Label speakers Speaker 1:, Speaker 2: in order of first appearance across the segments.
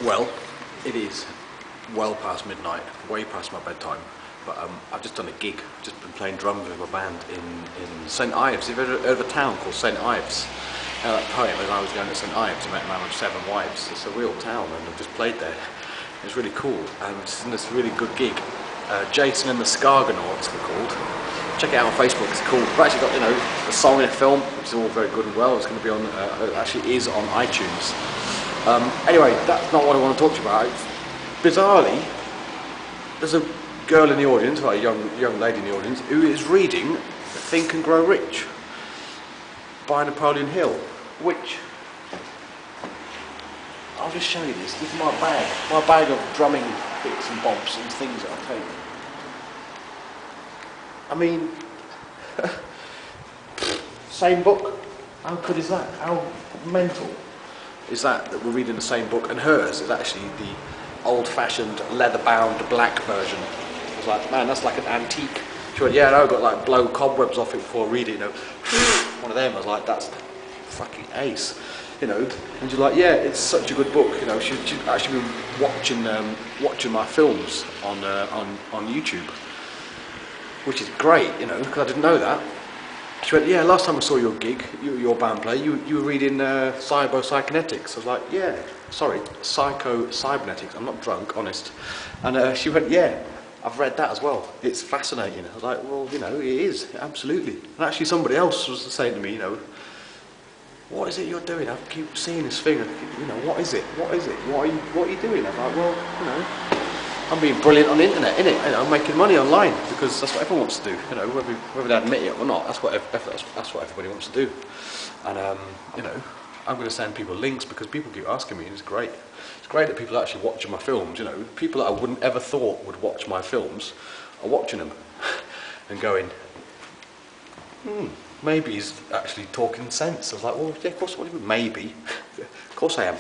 Speaker 1: Well, it is well past midnight, way past my bedtime, but I've just done a gig. I've just been playing drums with my band in St Ives. Have you ever heard of a town called St Ives? That poem, as I was going to St Ives, I met a man with 7 wives. It's a real town, and I've just played there. It's really cool, and it's in this really good gig. Jason and the Scargonauts, they're called. Check it out on Facebook, it's cool. We've actually got, a song in a film, which is all very good and well. It's going to be on, actually is on iTunes. Anyway, that's not what I want to talk to you about. Bizarrely, there's a girl in the audience, like a young lady in the audience, who is reading Think and Grow Rich by Napoleon Hill, which, I'll just show you this. This is my bag of drumming bits and bobs and things that I take. I mean, same book. How good is that? How mental is that we're reading the same book? And hers is actually the old-fashioned leather-bound black version. I was like, man, that's like an antique. She went, yeah, I know, I got like blow cobwebs off it before I read it, One of them, I was like, that's fucking ace, And you're like, yeah, it's such a good book, She'd actually been watching my films on YouTube, which is great, because I didn't know that. She went, yeah, last time I saw your gig, your band play, you were reading Psycho-Cybernetics. I was like, yeah, sorry, Psycho-Cybernetics, I'm not drunk, honest. And she went, yeah, I've read that as well. It's fascinating. I was like, well, it is, absolutely. And actually somebody else was saying to me, what is it you're doing? I keep seeing this thing, what is it? What is it? What are you doing? I'm like, well, I'm being brilliant on the internet, innit? I'm making money online because that's what everyone wants to do. Whether they admit it or not, that's what everybody wants to do. And I'm going to send people links because people keep asking me, and it's great. It's great that people are actually watching my films. People that I wouldn't ever thought would watch my films are watching them and going, maybe he's actually talking sense. I was like, well, yeah, of course. What do you mean, maybe? Of course I am.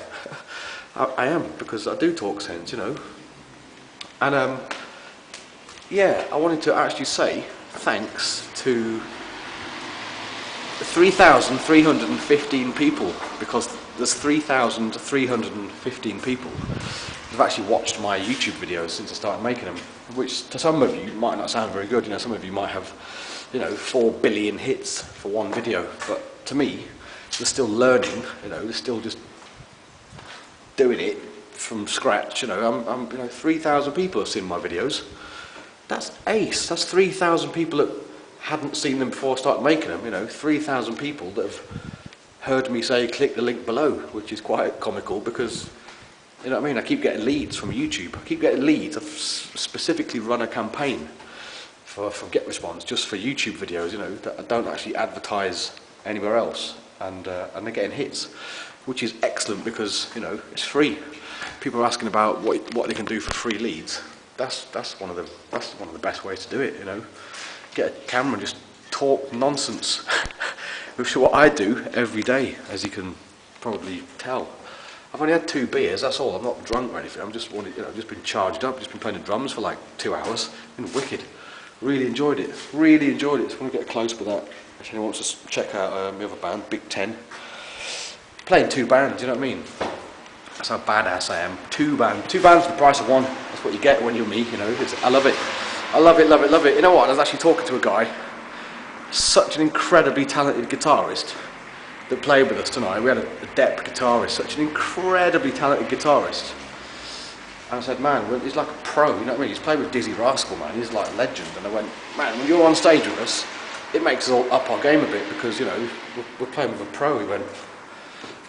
Speaker 1: I am, because I do talk sense, And yeah, I wanted to actually say thanks to 3,315 people, because there's 3,315 people who've actually watched my YouTube videos since I started making them, which to some of you might not sound very good. Some of you might have 4 billion hits for one video, but to me, they're still learning. They're still just doing it from scratch. 3,000 people have seen my videos. That's ace. That's 3,000 people that hadn't seen them before I started making them. 3,000 people that have heard me say click the link below, which is quite comical because I keep getting leads from YouTube. I keep getting leads. I've specifically run a campaign for GetResponse just for YouTube videos. That I don't actually advertise anywhere else, and they're getting hits, which is excellent because it's free. People are asking about what they can do for free leads. That's one of the best ways to do it. Get a camera and just talk nonsense, which is what I do every day, as you can probably tell. I've only had 2 beers. That's all. I'm not drunk or anything. I'm just just been charged up. Just been playing the drums for like 2 hours. Been wicked. Really enjoyed it. Really enjoyed it. So I want to get close with that. If anyone wants to check out my other band, Big 10. Playing 2 bands. You know what I mean? That's how badass I am. 2 bands for the price of 1. That's what you get when you're me, I love it. I love it, love it, love it. You know what? I was actually talking to a guy, such an incredibly talented guitarist, that played with us tonight. We had a depth guitarist, such an incredibly talented guitarist. And I said, man, well, he's like a pro, you know what I mean? He's played with Dizzy Rascal, man. He's like a legend. And I went, man, when you're on stage with us, it makes us all up our game a bit because, we're playing with a pro. He went,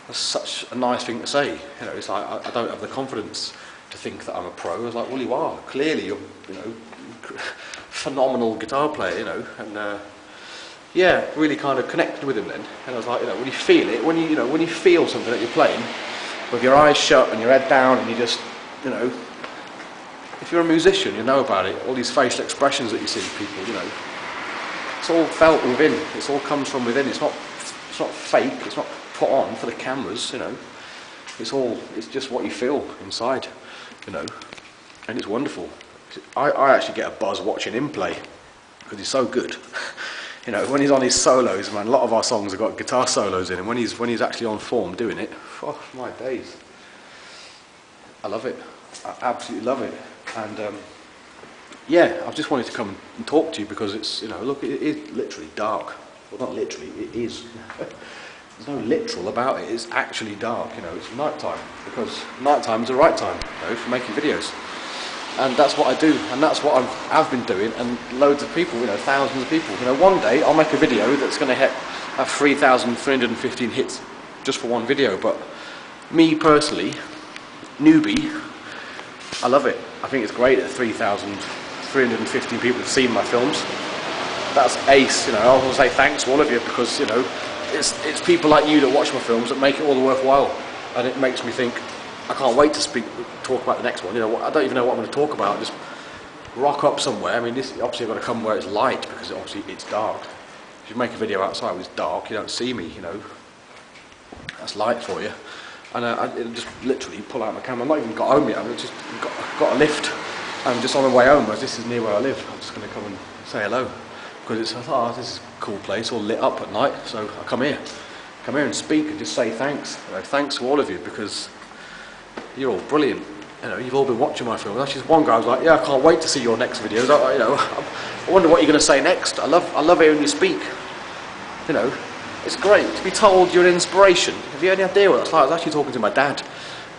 Speaker 1: that's such a nice thing to say. It's like, I don't have the confidence to think that I'm a pro. I was like, well, you are. Clearly, you're, phenomenal guitar player, and yeah, really kind of connected with him then. And I was like, when you feel it, when you feel something that you're playing, with your eyes shut and your head down, and you just, if you're a musician, you know about it. All these facial expressions that you see people, it's all felt within. It all comes from within. It's not fake. It's not put on for the cameras, It's just what you feel inside, and it's wonderful. I actually get a buzz watching him play because he's so good. When he's on his solos, man, a lot of our songs have got guitar solos in, and when he's actually on form doing it, oh my days. I love it. I absolutely love it. And yeah, I just wanted to come and talk to you because it's, you know, look, it is literally dark. Well, not literally, it is. There's no literal about it. It's actually dark, you know. It's night time because night time is the right time, you know, for making videos. And that's what I do, and that's what I've been doing, and loads of people, you know, thousands of people. You know, one day I'll make a video that's going to have 3,315 hits just for one video, but me personally, newbie, I love it. I think it's great that 3,315 people have seen my films. That's ace, you know. I want to say thanks to all of you because, you know, it's people like you that watch my films that make it all the worthwhile, and it makes me think, I can't wait to talk about the next one. You know, I don't even know what I'm going to talk about. Just rock up somewhere. I mean, this obviously I've got to come where it's light because obviously it's dark. If you make a video outside when it's dark, you don't see me. You know, that's light for you. And I just literally pull out my camera. I've not even got home yet. I've just got a lift. I'm just on my way home, as this is near where I live. I'm just going to come and say hello because it's this is a cool place, all lit up at night. So I come here and speak and just say thanks. You know, thanks to all of you because you're all brilliant. You know, you've all been watching my films. Actually, one guy was like, "Yeah, I can't wait to see your next videos." You know, I wonder what you're going to say next. I love hearing you speak. You know, it's great to be told you're an inspiration. Have you any idea what that's like? I was actually talking to my dad.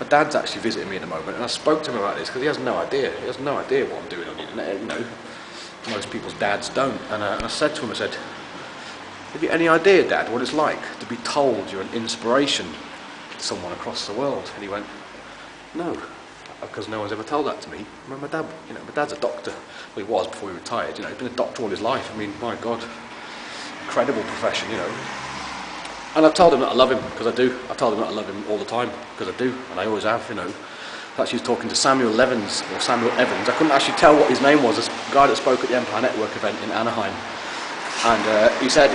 Speaker 1: My dad's actually visiting me at the moment, and I spoke to him about this because he has no idea. He has no idea what I'm doing on the internet. You know, most people's dads don't. And I said to him, I said, "Have you any idea, Dad, what it's like to be told you're an inspiration to someone across the world?" And he went, "No, because no one's ever told that to me." My dad, you know, my dad's a doctor. Well, he was before he retired. You know, he's been a doctor all his life. I mean, my God, incredible profession, you know. And I told him that I love him because I do. I told him that I love him all the time because I do, and I always have. You know, actually, was talking to Samuel Evans. I couldn't actually tell what his name was. This guy that spoke at the Empire Network event in Anaheim. And he said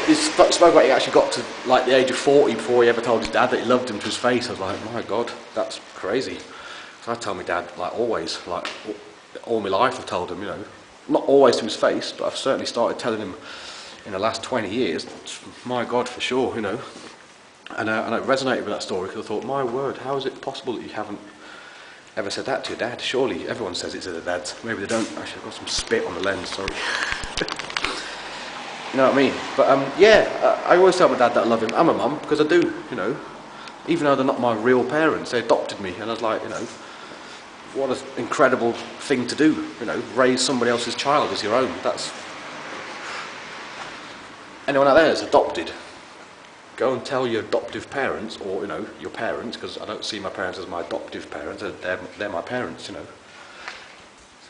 Speaker 1: he spoke about he actually got to like the age of 40 before he ever told his dad that he loved him to his face. I was like, my God, that's crazy. So I tell my dad like always, like all my life I've told him, you know, not always to his face, but I've certainly started telling him in the last 20 years. My God, for sure, you know. And I resonated with that story because I thought, my word, how is it possible that you haven't ever said that to your dad? Surely everyone says it to their dads. Maybe they don't. Actually, I've got some spit on the lens. Sorry. You know what I mean? But yeah, I always tell my dad that I love him and my mum because I do, you know. Even though they're not my real parents, they adopted me, and I was like, you know, what an incredible thing to do, you know, raise somebody else's child as your own. That's anyone out there that's adopted, go and tell your adoptive parents, or you know, your parents, because I don't see my parents as my adoptive parents, they're my parents, you know.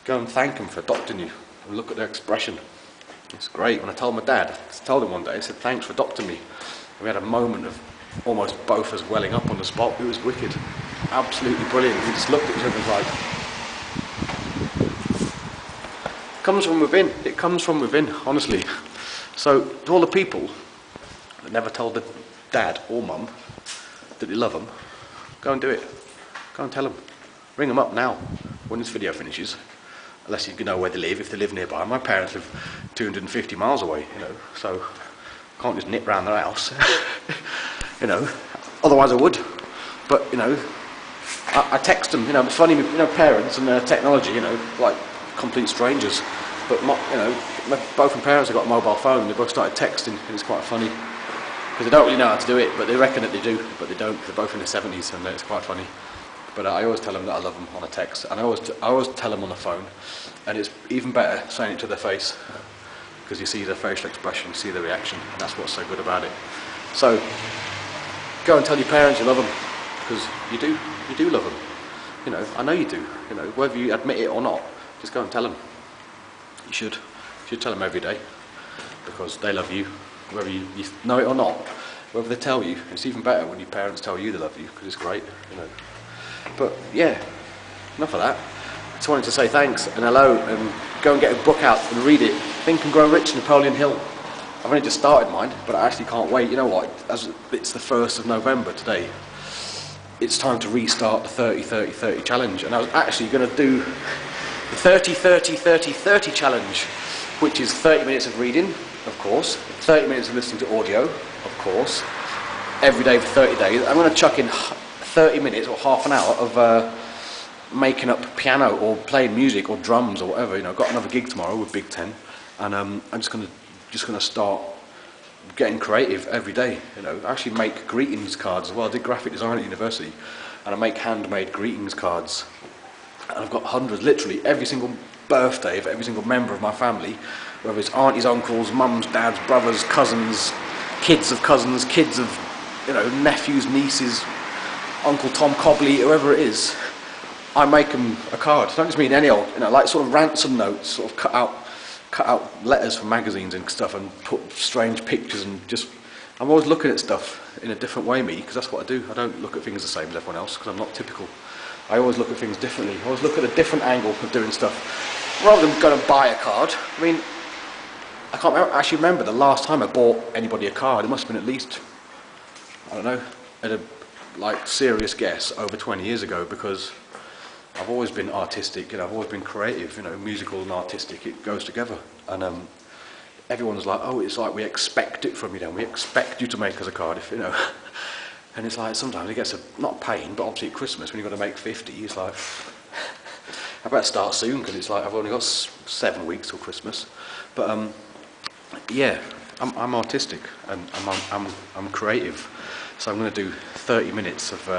Speaker 1: Go and thank them for adopting you, and look at their expression. It's great. When I told my dad, I told him one day, I said, "Thanks for adopting me." And we had a moment of almost both us welling up on the spot. It was wicked. Absolutely brilliant. We just looked at each other and was like, it comes from within. It comes from within, honestly. So, to all the people that never told their dad or mum that they love them, go and do it. Go and tell them. Ring them up now, when this video finishes. Unless you know where they live, if they live nearby. My parents live 250 miles away, you know, so I can't just nip round their house, you know, otherwise I would. But, you know, I text them, you know, it's funny, you know, parents and technology, you know, like complete strangers. But, you know, both my parents have got a mobile phone, they both started texting, and it's quite funny. Because they don't really know how to do it, but they reckon that they do, but they don't. They're both in their 70s, and it's quite funny. But I always tell them that I love them on a text, and I always tell them on the phone, and it's even better saying it to their face, because you see their facial expression, you see their reaction, and that's what's so good about it. So, go and tell your parents you love them, because you do love them. You know, I know you do. You know, whether you admit it or not, just go and tell them. You should tell them every day, because they love you, whether you know it or not. Whether they tell you, it's even better when your parents tell you they love you, because it's great, you know. But yeah, enough of that. I just wanted to say thanks and hello, and go and get a book out and read it. Think and Grow Rich, Napoleon Hill. I've only just started mine, but I actually can't wait. You know what, as it's the 1st of November today, it's time to restart the 30-30-30 challenge, and I was actually going to do the 30-30-30-30 challenge, which is 30 minutes of reading, of course, 30 minutes of listening to audio, of course, every day for 30 days. I'm going to chuck in 30 minutes or half an hour of making up piano or playing music or drums or whatever. You know, I've got another gig tomorrow with Big Ten, and I'm just gonna start getting creative every day. You know, I actually make greetings cards as well. I did graphic design at university, and I make handmade greetings cards. And I've got hundreds, literally every single birthday of every single member of my family, whether it's aunties, uncles, mums, dads, brothers, cousins, kids of cousins, kids of, you know, nephews, nieces, Uncle Tom Cobley, whoever it is, I make them a card. I don't just mean any old, you know, like sort of ransom notes, sort of cut out letters from magazines and stuff, and put strange pictures, and just, I'm always looking at stuff in a different way, me, because that's what I do. I don't look at things the same as everyone else, because I'm not typical. I always look at things differently. I always look at a different angle of doing stuff, rather than going and buy a card. I mean, I can't actually remember the last time I bought anybody a card. It must have been at least, I don't know, at a like serious guess, over 20 years ago, because I've always been artistic, you know, I've always been creative, you know, musical and artistic, it goes together. And everyone's like, oh, it's like we expect it from you then, we expect you to make us a card, if you know. And it's like, sometimes it gets not a pain, but obviously at Christmas, when you've got to make 50, it's like, I better start soon, because it's like, I've only got 7 weeks till Christmas. But yeah, I'm artistic, and I'm creative. So I'm going to do 30 minutes of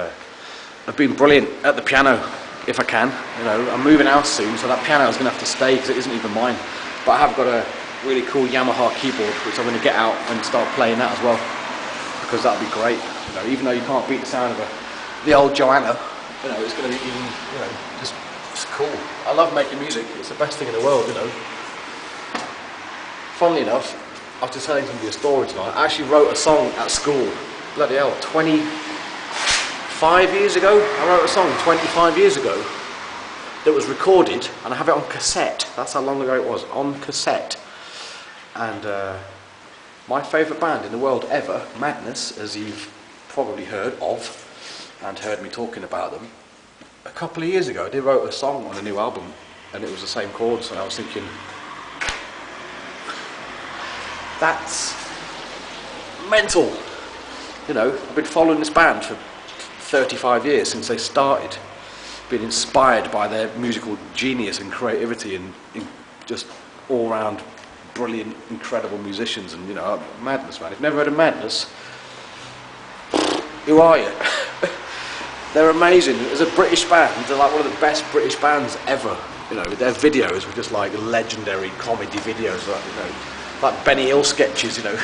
Speaker 1: being brilliant at the piano, if I can. You know, I'm moving house soon, so that piano is going to have to stay, because it isn't even mine. But I have got a really cool Yamaha keyboard, which I'm going to get out and start playing that as well, because that'll be great. You know, even though you can't beat the sound of the old Joanna, you know, it's going to be even, you know, just it's cool. I love making music. It's the best thing in the world, you know. Funnily enough, I was just telling somebody a story tonight. I actually wrote a song at school. Bloody hell, 25 years ago? I wrote a song 25 years ago that was recorded, and I have it on cassette. That's how long ago it was, on cassette. And my favourite band in the world ever, Madness, as you've probably heard of, and heard me talking about them, a couple of years ago they wrote a song on a new album, and it was the same chords, and I was thinking, that's mental. You know, I've been following this band for 35 years, since they started, been inspired by their musical genius and creativity, and just all round brilliant, incredible musicians. And you know, Madness, man, if you've never heard of Madness, who are you? They're amazing. As a British band, they're like one of the best British bands ever. You know, their videos were just like legendary comedy videos, like, you know, like Benny Hill sketches, you know,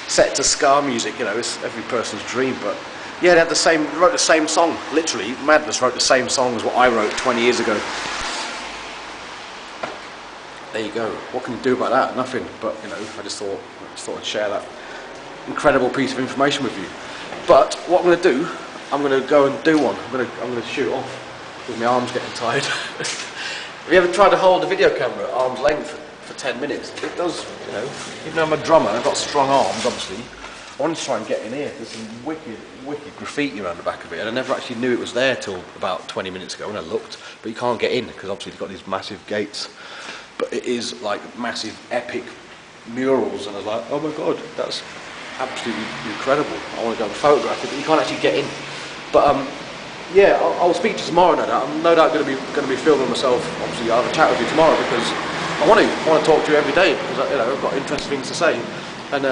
Speaker 1: set to ska music. You know, it's every person's dream. But yeah, they had wrote the same song. Literally, Madness wrote the same song as what I wrote 20 years ago. There you go. What can you do about that? Nothing. But you know, I just thought I'd share that incredible piece of information with you. But what I'm going to do, I'm going to go and do one. I'm going to shoot off, because my arm's getting tired. Have you ever tried to hold a video camera at arm's length for 10 minutes? It does, you know. Even though I'm a drummer, I've got strong arms, obviously. I wanted to try and get in here. There's some wicked graffiti around the back of it, and I never actually knew it was there till about 20 minutes ago when I looked. But you can't get in, because obviously they've got these massive gates. But it is like massive, epic murals, and I was like, oh my god, that's absolutely incredible. I want to go and photograph it, but you can't actually get in. But yeah, I'll speak to you tomorrow. No doubt. I'm no doubt going to be filming myself. Obviously, I'll have a chat with you tomorrow, because I want to talk to you every day, because you know, I've got interesting things to say, and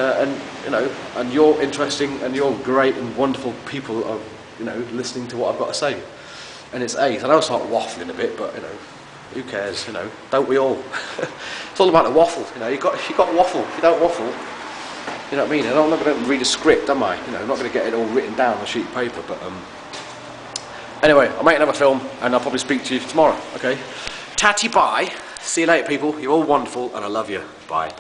Speaker 1: you know, and you're interesting, and you're great and wonderful people are, you know, listening to what I've got to say. And it's I know I start waffling a bit, but you know, who cares? You know, don't we all? It's all about the waffle. You know, you got waffle. If you don't waffle, you know what I mean? And I'm not going to read a script, am I? You know, I'm not going to get it all written down on a sheet of paper. But anyway, I'll make another film, and I'll probably speak to you tomorrow. Okay? Tatty bye. See you later, people. You're all wonderful, and I love you. Bye.